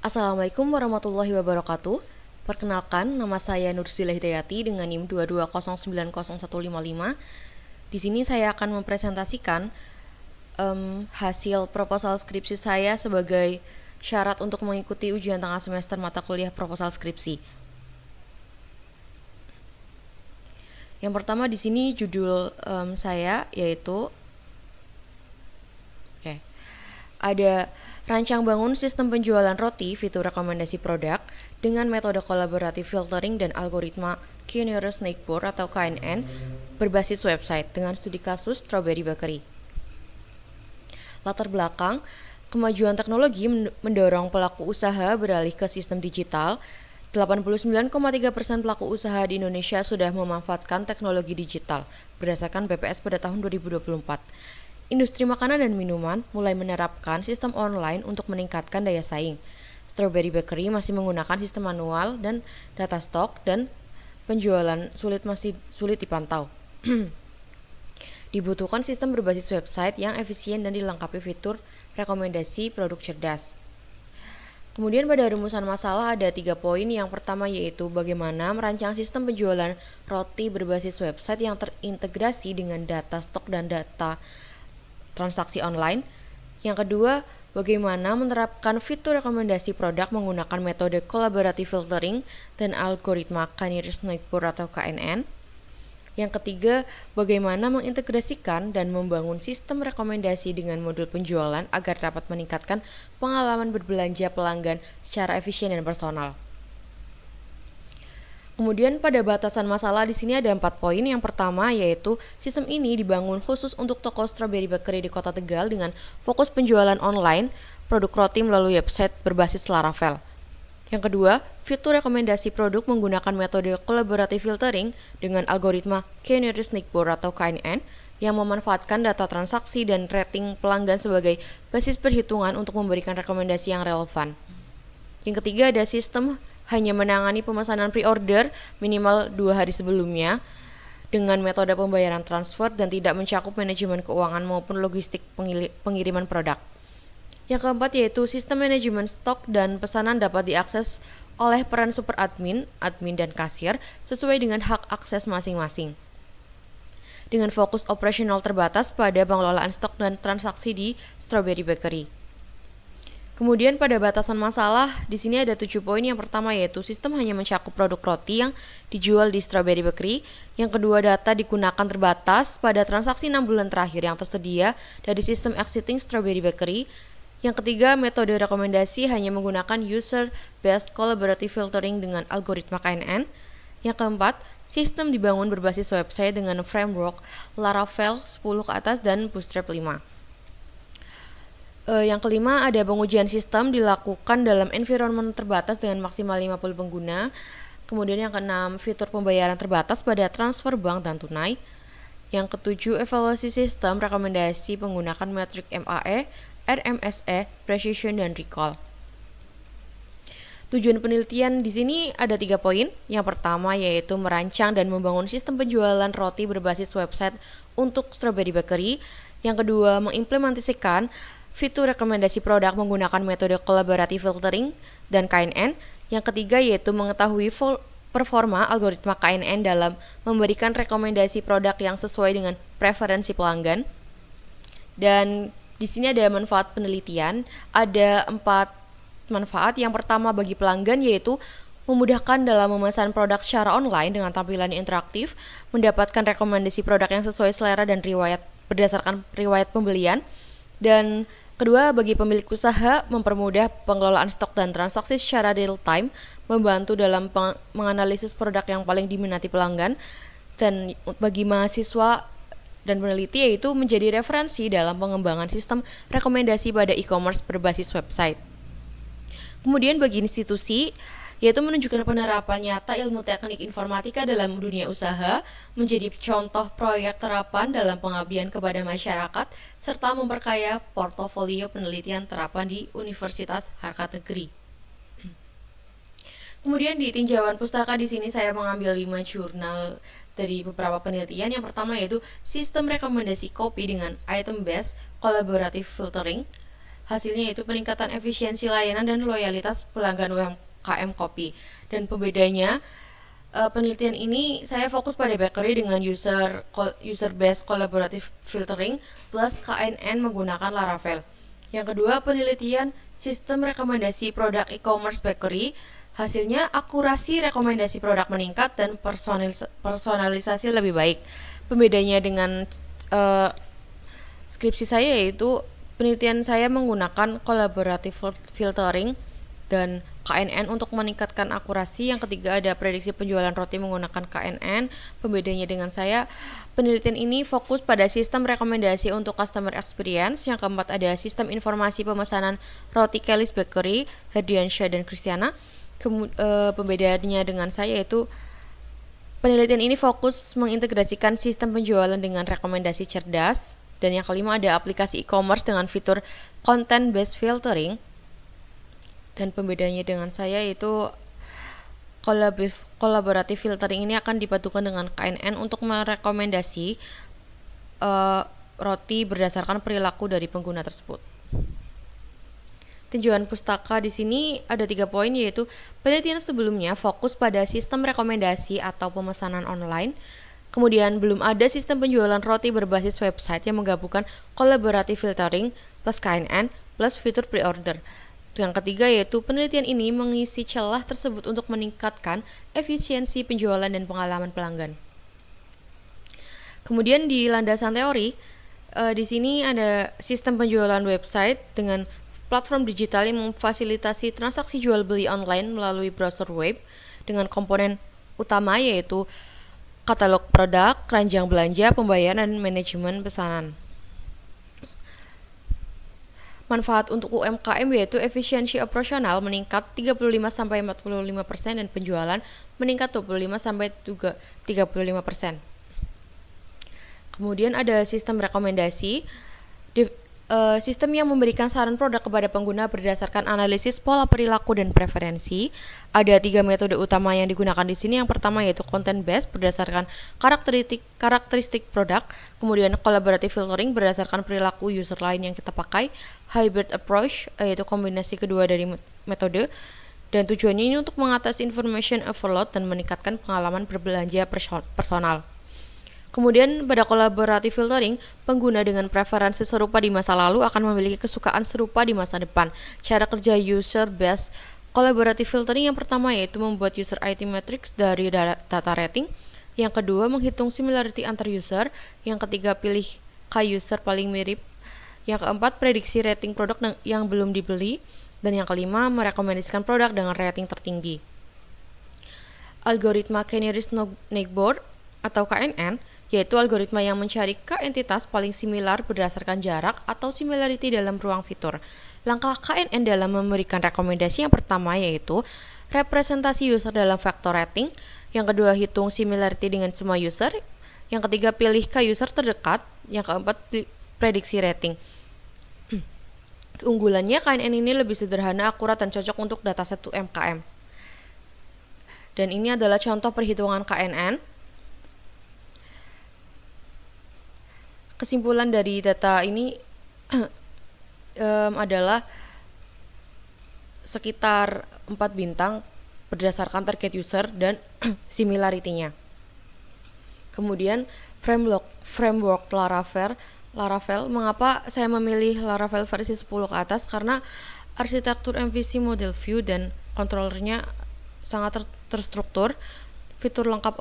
Assalamualaikum warahmatullahi wabarakatuh. Perkenalkan, nama saya Nursila Hidayati dengan NIM 2209015. Di sini saya akan mempresentasikan hasil proposal skripsi saya sebagai syarat untuk mengikuti ujian tengah semester mata kuliah proposal skripsi. Yang pertama di sini judul saya yaitu ada rancang bangun sistem penjualan roti fitur rekomendasi produk dengan metode kolaboratif filtering dan algoritma K-Nearest Neighbor atau KNN berbasis website dengan studi kasus Strawberry Bakery. Latar belakang, kemajuan teknologi mendorong pelaku usaha beralih ke sistem digital. 89,3% pelaku usaha di Indonesia sudah memanfaatkan teknologi digital berdasarkan BPS pada tahun 2024. Industri makanan dan minuman mulai menerapkan sistem online untuk meningkatkan daya saing. Strawberry Bakery masih menggunakan sistem manual dan data stok dan penjualan masih sulit dipantau. Dibutuhkan sistem berbasis website yang efisien dan dilengkapi fitur rekomendasi produk cerdas. Kemudian pada rumusan masalah ada 3 poin. Yang pertama yaitu bagaimana merancang sistem penjualan roti berbasis website yang terintegrasi dengan data stok dan data transaksi online. Yang kedua, bagaimana menerapkan fitur rekomendasi produk menggunakan metode kolaboratif filtering dan algoritma K-Nearest Neighbor atau KNN. Yang ketiga, bagaimana mengintegrasikan dan membangun sistem rekomendasi dengan modul penjualan agar dapat meningkatkan pengalaman berbelanja pelanggan secara efisien dan personal. Kemudian pada batasan masalah di sini ada 4 poin. Yang pertama yaitu sistem ini dibangun khusus untuk toko Strawberry Bakery di Kota Tegal dengan fokus penjualan online produk roti melalui website berbasis Laravel. Yang kedua, fitur rekomendasi produk menggunakan metode kolaboratif filtering dengan algoritma K-Nearest Neighbor atau KNN yang memanfaatkan data transaksi dan rating pelanggan sebagai basis perhitungan untuk memberikan rekomendasi yang relevan. Yang ketiga ada sistem hanya menangani pemesanan pre-order minimal 2 hari sebelumnya dengan metode pembayaran transfer dan tidak mencakup manajemen keuangan maupun logistik pengiriman produk. Yang keempat yaitu sistem manajemen stok dan pesanan dapat diakses oleh peran super admin, admin dan kasir sesuai dengan hak akses masing-masing. Dengan fokus operasional terbatas pada pengelolaan stok dan transaksi di Strawberry Bakery. Kemudian pada batasan masalah, di sini ada 7 poin. Yang pertama yaitu sistem hanya mencakup produk roti yang dijual di Strawberry Bakery. Yang kedua, data digunakan terbatas pada transaksi 6 bulan terakhir yang tersedia dari sistem existing Strawberry Bakery. Yang ketiga, metode rekomendasi hanya menggunakan user-based collaborative filtering dengan algoritma KNN. Yang keempat, sistem dibangun berbasis website dengan framework Laravel 10 ke atas dan Bootstrap 5. Yang kelima ada pengujian sistem dilakukan dalam environment terbatas dengan maksimal 50 pengguna. Kemudian yang keenam, fitur pembayaran terbatas pada transfer bank dan tunai. Yang ketujuh, evaluasi sistem rekomendasi menggunakan metrik MAE, RMSE, precision dan recall. Tujuan penelitian di sini ada 3 poin. Yang pertama yaitu merancang dan membangun sistem penjualan roti berbasis website untuk Strawberry Bakery. Yang kedua, mengimplementasikan fitur rekomendasi produk menggunakan metode kolaboratif filtering dan KNN. Yang ketiga yaitu mengetahui performa algoritma KNN dalam memberikan rekomendasi produk yang sesuai dengan preferensi pelanggan. Dan di sini ada manfaat penelitian, ada 4 manfaat. Yang pertama bagi pelanggan yaitu memudahkan dalam memesan produk secara online dengan tampilan interaktif, mendapatkan rekomendasi produk yang sesuai selera dan berdasarkan riwayat pembelian. Dan kedua, bagi pemilik usaha, mempermudah pengelolaan stok dan transaksi secara real time, membantu dalam menganalisis produk yang paling diminati pelanggan. Dan bagi mahasiswa dan peneliti yaitu menjadi referensi dalam pengembangan sistem rekomendasi pada e-commerce berbasis website. Kemudian bagi institusi, yaitu menunjukkan penerapan nyata ilmu teknik informatika dalam dunia usaha, menjadi contoh proyek terapan dalam pengabdian kepada masyarakat, serta memperkaya portofolio penelitian terapan di Universitas Harkat Negeri. Kemudian di tinjauan pustaka di sini saya mengambil 5 jurnal dari beberapa penelitian. Yang pertama yaitu sistem rekomendasi kopi dengan item based collaborative filtering. Hasilnya yaitu peningkatan efisiensi layanan dan loyalitas pelanggan UMKM kopi. Dan pembedanya, penelitian ini saya fokus pada bakery dengan user based collaborative filtering plus KNN menggunakan Laravel. Yang kedua, penelitian sistem rekomendasi produk e-commerce bakery. Hasilnya akurasi rekomendasi produk meningkat dan personalisasi lebih baik. Pembedanya dengan skripsi saya yaitu penelitian saya menggunakan collaborative filtering dan KNN untuk meningkatkan akurasi. Yang ketiga ada prediksi penjualan roti menggunakan KNN. Pembedanya dengan saya, penelitian ini fokus pada sistem rekomendasi untuk customer experience. Yang keempat ada sistem informasi pemesanan roti Kelly's Bakery, Herdiansyah dan Kristiana. Pembedaannya dengan saya yaitu penelitian ini fokus mengintegrasikan sistem penjualan dengan rekomendasi cerdas. Dan yang kelima ada aplikasi e-commerce dengan fitur content based filtering. Dan pembedanya dengan saya yaitu collaborative filtering ini akan dipadukan dengan KNN untuk merekomendasi roti berdasarkan perilaku dari pengguna tersebut. Tinjauan pustaka di sini ada 3 poin, yaitu penelitian sebelumnya fokus pada sistem rekomendasi atau pemesanan online. Kemudian belum ada sistem penjualan roti berbasis website yang menggabungkan collaborative filtering plus KNN plus fitur pre-order. Yang ketiga yaitu penelitian ini mengisi celah tersebut untuk meningkatkan efisiensi penjualan dan pengalaman pelanggan. Kemudian di landasan teori, di sini ada sistem penjualan website dengan platform digital yang memfasilitasi transaksi jual beli online melalui browser web dengan komponen utama yaitu katalog produk, keranjang belanja, pembayaran, dan manajemen pesanan. Manfaat untuk UMKM yaitu efisiensi operasional meningkat 35-45% dan penjualan meningkat 25-35%. Kemudian ada sistem rekomendasi, sistem yang memberikan saran produk kepada pengguna berdasarkan analisis pola perilaku dan preferensi. Ada 3 metode utama yang digunakan di sini. Yang pertama yaitu content based berdasarkan karakteristik produk, kemudian collaborative filtering berdasarkan perilaku user lain yang kita pakai, hybrid approach yaitu kombinasi kedua dari metode, dan tujuannya ini untuk mengatasi information overload dan meningkatkan pengalaman berbelanja personal. Kemudian pada collaborative filtering, pengguna dengan preferensi serupa di masa lalu akan memiliki kesukaan serupa di masa depan. Cara kerja user-based collaborative filtering yang pertama yaitu membuat user ID matrix dari data rating. Yang kedua, menghitung similarity antar user. Yang ketiga, pilih K-user paling mirip. Yang keempat, prediksi rating produk yang belum dibeli. Dan yang kelima, merekomendasikan produk dengan rating tertinggi. Algoritma Canary Snowboard atau KNN yaitu algoritma yang mencari k-entitas paling similar berdasarkan jarak atau similarity dalam ruang fitur. Langkah KNN dalam memberikan rekomendasi yang pertama yaitu representasi user dalam vektor rating, yang kedua hitung similarity dengan semua user, yang ketiga pilih k-user terdekat, yang keempat prediksi rating. Keunggulannya KNN ini lebih sederhana, akurat, dan cocok untuk dataset UMKM. Dan ini adalah contoh perhitungan KNN. Kesimpulan dari data ini adalah sekitar 4 bintang berdasarkan target user dan similarity-nya. Kemudian framework Laravel, mengapa saya memilih Laravel versi 10 ke atas? Karena arsitektur MVC model view dan controllernya sangat terstruktur, fitur lengkap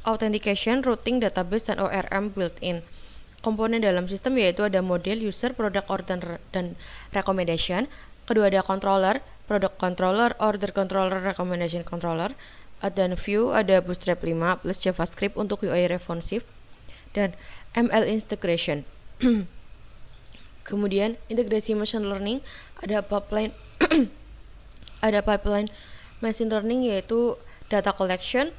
authentication, routing, database, dan ORM built-in. Komponen dalam sistem yaitu ada model, user, product order, dan recommendation. Kedua ada controller, product controller, order controller, recommendation controller. Ada view, ada Bootstrap 5 plus JavaScript untuk UI responsive, dan ML integration. Kemudian integrasi machine learning, ada pipeline ada pipeline machine learning yaitu data collection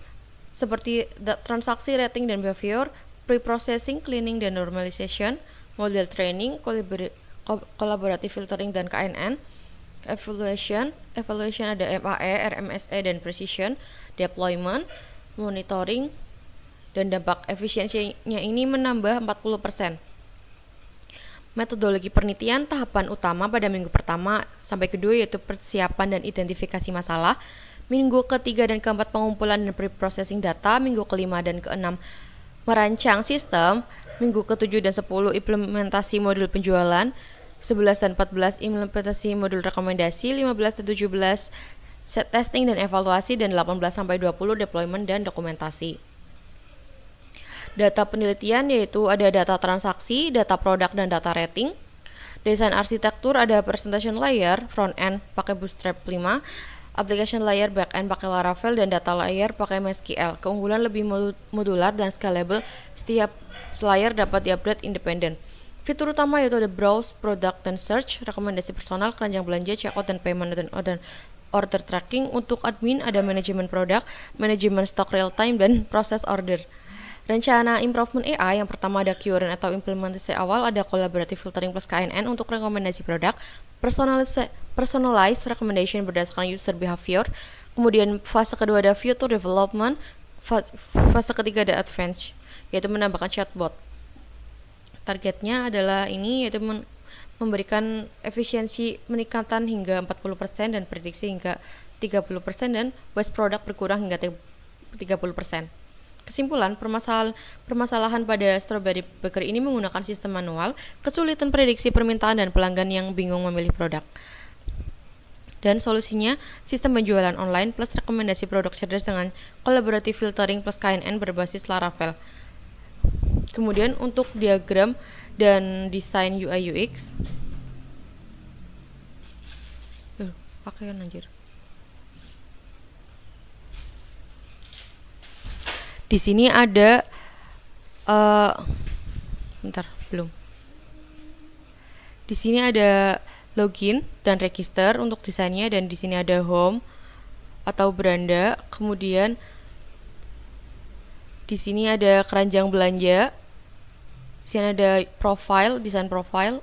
seperti transaksi, rating, dan behavior, pre-processing, cleaning, dan normalization, model training, collaborative filtering, dan KNN. Evaluation ada MAE, RMSE, dan precision, deployment, monitoring, dan dampak efisiensinya ini menambah 40%. Metodologi penelitian tahapan utama pada minggu pertama sampai kedua yaitu persiapan dan identifikasi masalah, minggu ketiga dan keempat pengumpulan dan pre-processing data, minggu kelima dan keenam merancang sistem, minggu ketujuh dan 10 implementasi modul penjualan, 11 dan 14 implementasi modul rekomendasi, 15 dan 17 set testing dan evaluasi, dan 18 sampai 20 deployment dan dokumentasi. Data penelitian yaitu ada data transaksi, data produk, dan data rating. Desain arsitektur ada presentation layer, front end pakai Bootstrap 5, application layer back end pakai Laravel, dan data layer pakai MySQL. Keunggulan lebih modular dan scalable, setiap layer dapat diupdate independen. Fitur utama yaitu ada browse, product, dan search, rekomendasi personal, keranjang belanja, checkout, dan payment, dan order tracking. Untuk admin ada manajemen produk, manajemen stok real time, dan proses order. Rencana improvement AI yang pertama ada QRN atau implementasi awal, ada collaborative filtering plus KNN untuk rekomendasi produk, personalized recommendation berdasarkan user behavior, kemudian fase kedua ada future development, fase ketiga ada advanced, yaitu menambahkan chatbot. Targetnya adalah ini yaitu memberikan efisiensi peningkatan hingga 40% dan prediksi hingga 30% dan waste product berkurang hingga 30%. Kesimpulan, permasalahan pada Strawberry Bakery ini menggunakan sistem manual, kesulitan prediksi permintaan, dan pelanggan yang bingung memilih produk. Dan solusinya, sistem penjualan online plus rekomendasi produk cerdas dengan collaborative filtering plus KNN berbasis Laravel. Kemudian untuk diagram dan desain UI UX, pakaian anjir. Di sini ada Di sini ada login dan register untuk desainnya, dan di sini ada home atau beranda. Kemudian di sini ada keranjang belanja. Di sini ada profile, desain profile.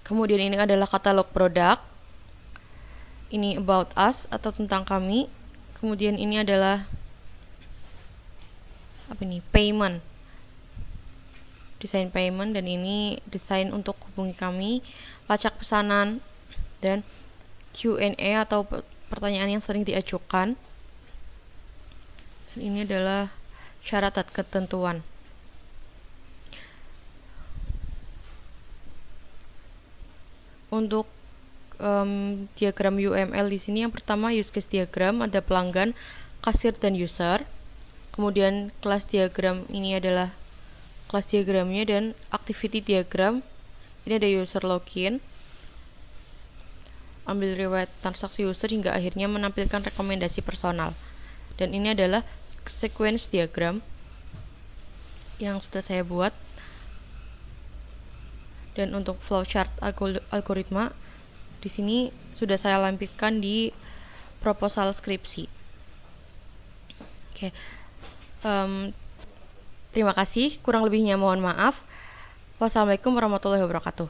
Kemudian ini adalah katalog produk. Ini about us atau tentang kami. Kemudian ini adalah payment, desain payment, dan ini desain untuk hubungi kami, lacak pesanan, dan Q&A atau pertanyaan yang sering diajukan. Dan ini adalah syarat dan ketentuan. Untuk diagram UML di sini yang pertama use case diagram, ada pelanggan, kasir, dan user. Kemudian kelas diagram ini adalah kelas diagramnya, dan activity diagram ini ada user login, ambil riwayat transaksi user hingga akhirnya menampilkan rekomendasi personal. Dan ini adalah sequence diagram yang sudah saya buat. Dan untuk flowchart algoritma di sini sudah saya lampirkan di proposal skripsi. Oke. Terima kasih, kurang lebihnya mohon maaf. Wassalamualaikum warahmatullahi wabarakatuh.